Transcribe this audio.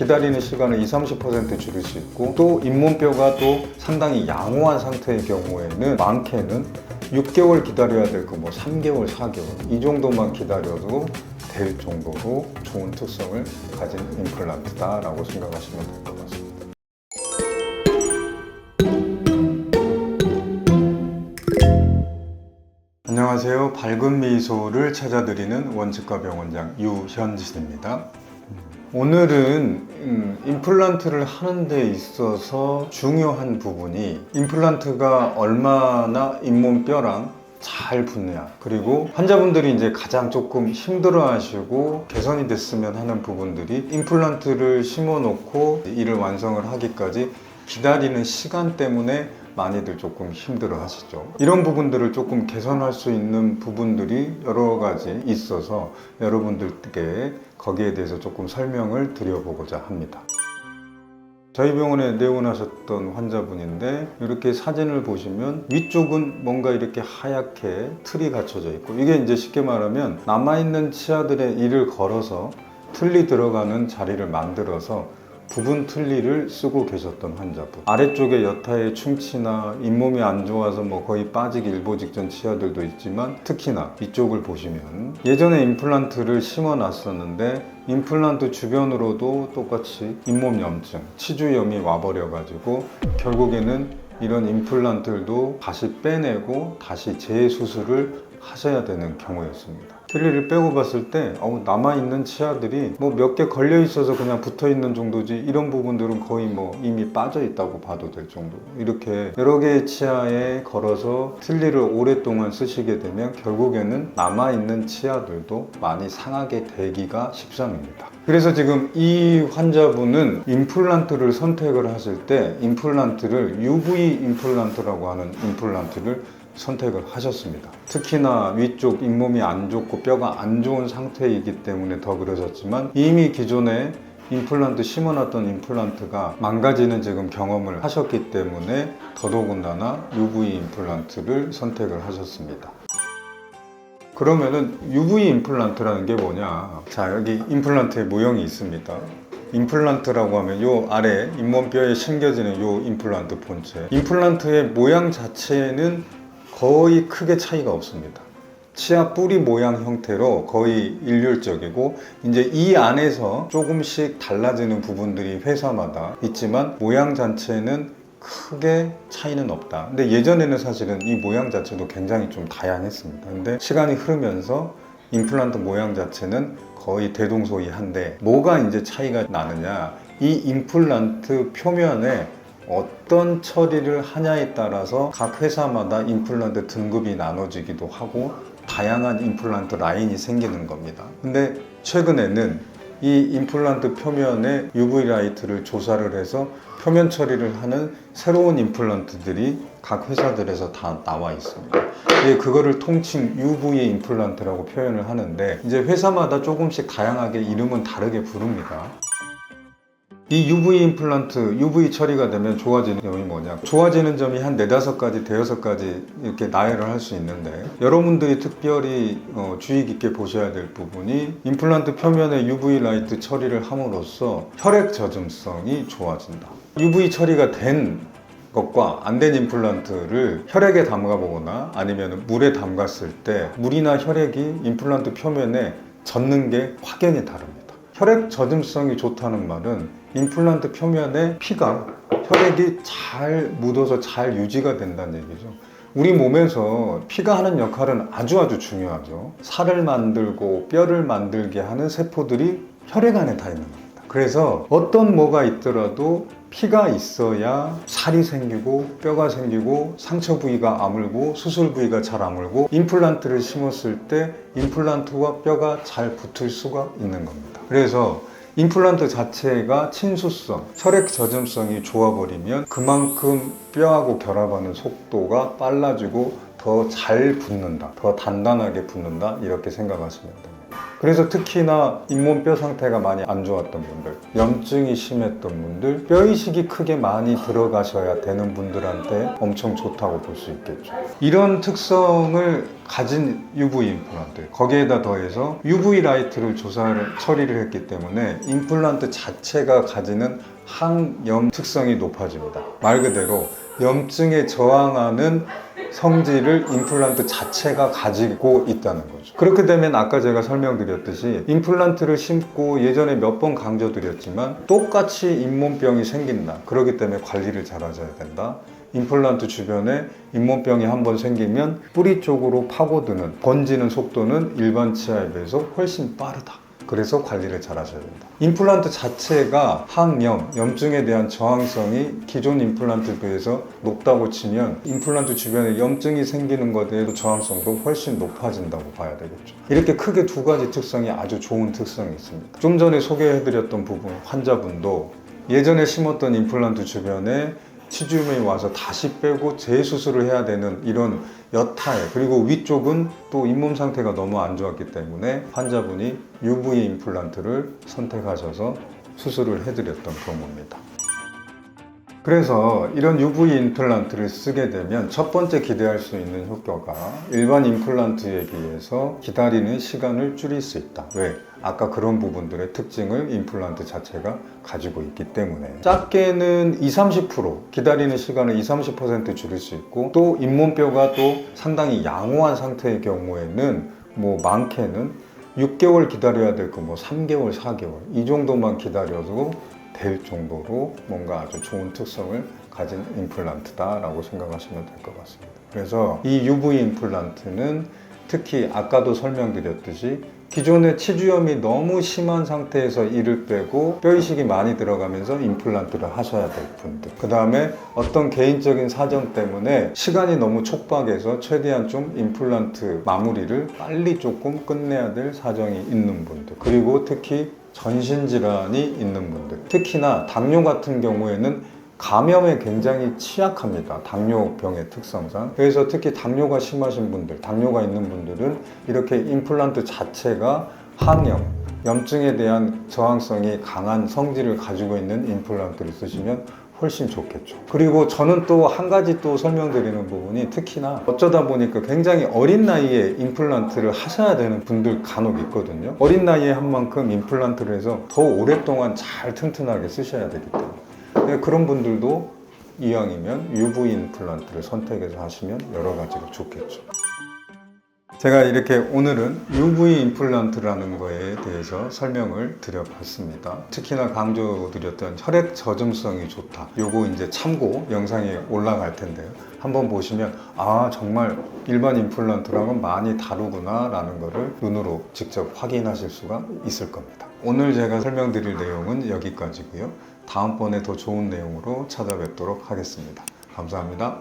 기다리는 시간을 20-30% 줄일 수 있고, 또 잇몸뼈가 또 상당히 양호한 상태의 경우에는 많게는 6개월 기다려야 될 거 뭐 3개월, 4개월 이 정도만 기다려도 될 정도로 좋은 특성을 가진 임플란트다라고 생각하시면 될 것 같습니다. 안녕하세요. 밝은 미소를 찾아드리는 원치과 병원장 유현진입니다. 오늘은 임플란트를 하는 데 있어서 중요한 부분이 임플란트가 얼마나 잇몸뼈랑 잘 붙느냐, 그리고 환자분들이 이제 가장 조금 힘들어 하시고 개선이 됐으면 하는 부분들이 임플란트를 심어 놓고 일을 완성을 하기까지 기다리는 시간 때문에 많이들 조금 힘들어 하시죠. 이런 부분들을 조금 개선할 수 있는 부분들이 여러 가지 있어서 여러분들께 거기에 대해서 조금 설명을 드려보고자 합니다. 저희 병원에 내원하셨던 환자분인데, 이렇게 사진을 보시면 위쪽은 뭔가 이렇게 하얗게 틀이 갖춰져 있고, 이게 이제 쉽게 말하면 남아있는 치아들의 이를 걸어서 틀이 들어가는 자리를 만들어서 부분 틀니를 쓰고 계셨던 환자분. 아래쪽에 여타의 충치나 잇몸이 안 좋아서 뭐 거의 빠지기 일보 직전 치아들도 있지만, 특히나 이쪽을 보시면 예전에 임플란트를 심어 놨었는데 임플란트 주변으로도 똑같이 잇몸 염증, 치주염이 와버려 가지고 결국에는 이런 임플란트들도 다시 빼내고 다시 재수술을 하셔야 되는 경우였습니다. 틀니를 빼고 봤을 때 남아있는 치아들이 뭐 몇 개 걸려 있어서 그냥 붙어 있는 정도지, 이런 부분들은 거의 뭐 이미 빠져 있다고 봐도 될 정도. 이렇게 여러 개의 치아에 걸어서 틀니를 오랫동안 쓰시게 되면 결국에는 남아있는 치아들도 많이 상하게 되기가 십상입니다. 그래서 지금 이 환자분은 임플란트를 선택을 하실 때 임플란트를 UV 임플란트라고 하는 임플란트를 선택을 하셨습니다. 특히나 위쪽 잇몸이 안 좋고 뼈가 안 좋은 상태이기 때문에 더 그러셨지만, 이미 기존에 임플란트 심어놨던 임플란트가 망가지는 지금 경험을 하셨기 때문에 더더군다나 UV 임플란트를 선택을 하셨습니다. 그러면은 UV 임플란트라는 게 뭐냐? 자, 여기 임플란트의 모형이 있습니다. 임플란트라고 하면 요 아래 잇몸뼈에 심겨지는 요 임플란트 본체. 임플란트의 모양 자체는 거의 크게 차이가 없습니다. 치아 뿌리 모양 형태로 거의 일률적이고, 이제 이 안에서 조금씩 달라지는 부분들이 회사마다 있지만 모양 자체는 크게 차이는 없다. 근데 예전에는 사실은 이 모양 자체도 굉장히 좀 다양했습니다. 근데 시간이 흐르면서 임플란트 모양 자체는 거의 대동소이한데, 뭐가 이제 차이가 나느냐, 이 임플란트 표면에 어떤 처리를 하냐에 따라서 각 회사마다 임플란트 등급이 나눠지기도 하고 다양한 임플란트 라인이 생기는 겁니다. 근데 최근에는 이 임플란트 표면에 UV 라이트를 조사를 해서 표면 처리를 하는 새로운 임플란트들이 각 회사들에서 다 나와 있습니다. 그거를 통칭 UV 임플란트라고 표현을 하는데, 이제 회사마다 조금씩 다양하게 이름은 다르게 부릅니다. 이 UV 임플란트, UV 처리가 되면 좋아지는 점이 뭐냐? 좋아지는 점이 한 4-5가지, 5-6가지 이렇게 나열을 할 수 있는데, 여러분들이 특별히 주의 깊게 보셔야 될 부분이, 임플란트 표면에 UV 라이트 처리를 함으로써 혈액 젖음성이 좋아진다. UV 처리가 된 것과 안 된 임플란트를 혈액에 담가 보거나 아니면 물에 담갔을 때 물이나 혈액이 임플란트 표면에 젖는 게 확연히 다릅니다. 혈액 젖음성이 좋다는 말은 임플란트 표면에 피가, 혈액이 잘 묻어서 잘 유지가 된다는 얘기죠. 우리 몸에서 피가 하는 역할은 아주 중요하죠. 살을 만들고 뼈를 만들게 하는 세포들이 혈액 안에 다 있는 겁니다. 그래서 어떤 뭐가 있더라도 피가 있어야 살이 생기고 뼈가 생기고 상처 부위가 아물고 수술 부위가 잘 아물고 임플란트를 심었을 때 임플란트와 뼈가 잘 붙을 수가 있는 겁니다. 그래서 임플란트 자체가 친수성, 혈액 젖음성이 좋아버리면 그만큼 뼈하고 결합하는 속도가 빨라지고 더 잘 붙는다, 더 단단하게 붙는다, 이렇게 생각하시면 됩니다. 그래서 특히나 잇몸뼈 상태가 많이 안 좋았던 분들, 염증이 심했던 분들, 뼈이식이 크게 많이 들어가셔야 되는 분들한테 엄청 좋다고 볼 수 있겠죠. 이런 특성을 가진 UV 임플란트, 거기에다 더해서 UV 라이트를 처리를 했기 때문에 임플란트 자체가 가지는 항염 특성이 높아집니다. 말 그대로 염증에 저항하는 성질을 임플란트 자체가 가지고 있다는 거죠. 그렇게 되면 아까 제가 설명드렸듯이 임플란트를 심고 예전에 몇 번 강조드렸지만 똑같이 잇몸병이 생긴다. 그렇기 때문에 관리를 잘 하셔야 된다. 임플란트 주변에 잇몸병이 한번 생기면 뿌리 쪽으로 파고드는, 번지는 속도는 일반 치아에 비해서 훨씬 빠르다. 그래서 관리를 잘 하셔야 된다. 임플란트 자체가 항염, 염증에 대한 저항성이 기존 임플란트에 비해서 높다고 치면 임플란트 주변에 염증이 생기는 것에 대해서 저항성도 훨씬 높아진다고 봐야 되겠죠. 이렇게 크게 두 가지 특성이 아주 좋은 특성이 있습니다. 좀 전에 소개해드렸던 부분, 환자분도 예전에 심었던 임플란트 주변에 치주염이 와서 다시 빼고 재수술을 해야 되는 이런 여타에, 그리고 위쪽은 또 잇몸 상태가 너무 안 좋았기 때문에 환자분이 UV 임플란트를 선택하셔서 수술을 해드렸던 경우입니다. 그래서 이런 UV 임플란트를 쓰게 되면 첫 번째 기대할 수 있는 효과가 일반 임플란트에 비해서 기다리는 시간을 줄일 수 있다. 왜? 아까 그런 부분들의 특징을 임플란트 자체가 가지고 있기 때문에 작게는 20-30% 기다리는 시간을 20-30% 줄일 수 있고, 또 잇몸뼈가 또 상당히 양호한 상태의 경우에는 많게는 6개월 기다려야 될 거 3개월, 4개월 이 정도만 기다려도 될 정도로 뭔가 아주 좋은 특성을 가진 임플란트다라고 생각하시면 될 것 같습니다. 그래서 이 UV 임플란트는 특히 아까도 설명드렸듯이 기존의 치주염이 너무 심한 상태에서 이를 빼고 뼈이식이 많이 들어가면서 임플란트를 하셔야 될 분들, 그 다음에 어떤 개인적인 사정 때문에 시간이 너무 촉박해서 최대한 좀 임플란트 마무리를 빨리 조금 끝내야 될 사정이 있는 분들, 그리고 특히 전신질환이 있는 분들, 특히나 당뇨 같은 경우에는 감염에 굉장히 취약합니다. 당뇨병의 특성상. 그래서 특히 당뇨가 심하신 분들, 당뇨가 있는 분들은 이렇게 임플란트 자체가 항염, 염증에 대한 저항성이 강한 성질을 가지고 있는 임플란트를 쓰시면 훨씬 좋겠죠. 그리고 저는 또 한 가지 또 설명드리는 부분이, 특히나 어쩌다 보니까 굉장히 어린 나이에 임플란트를 하셔야 되는 분들 간혹 있거든요. 어린 나이에 한 만큼 임플란트를 해서 더 오랫동안 잘 튼튼하게 쓰셔야 되기 때문에 그런 분들도 이왕이면 UV 임플란트를 선택해서 하시면 여러 가지로 좋겠죠. 제가 이렇게 오늘은 UV 임플란트라는 거에 대해서 설명을 드려봤습니다. 특히나 강조드렸던 혈액 젖음성이 좋다. 요거 이제 참고 영상이 올라갈 텐데요. 한번 보시면 정말 일반 임플란트랑은 많이 다르구나 라는 거를 눈으로 직접 확인하실 수가 있을 겁니다. 오늘 제가 설명드릴 내용은 여기까지고요. 다음번에 더 좋은 내용으로 찾아뵙도록 하겠습니다. 감사합니다.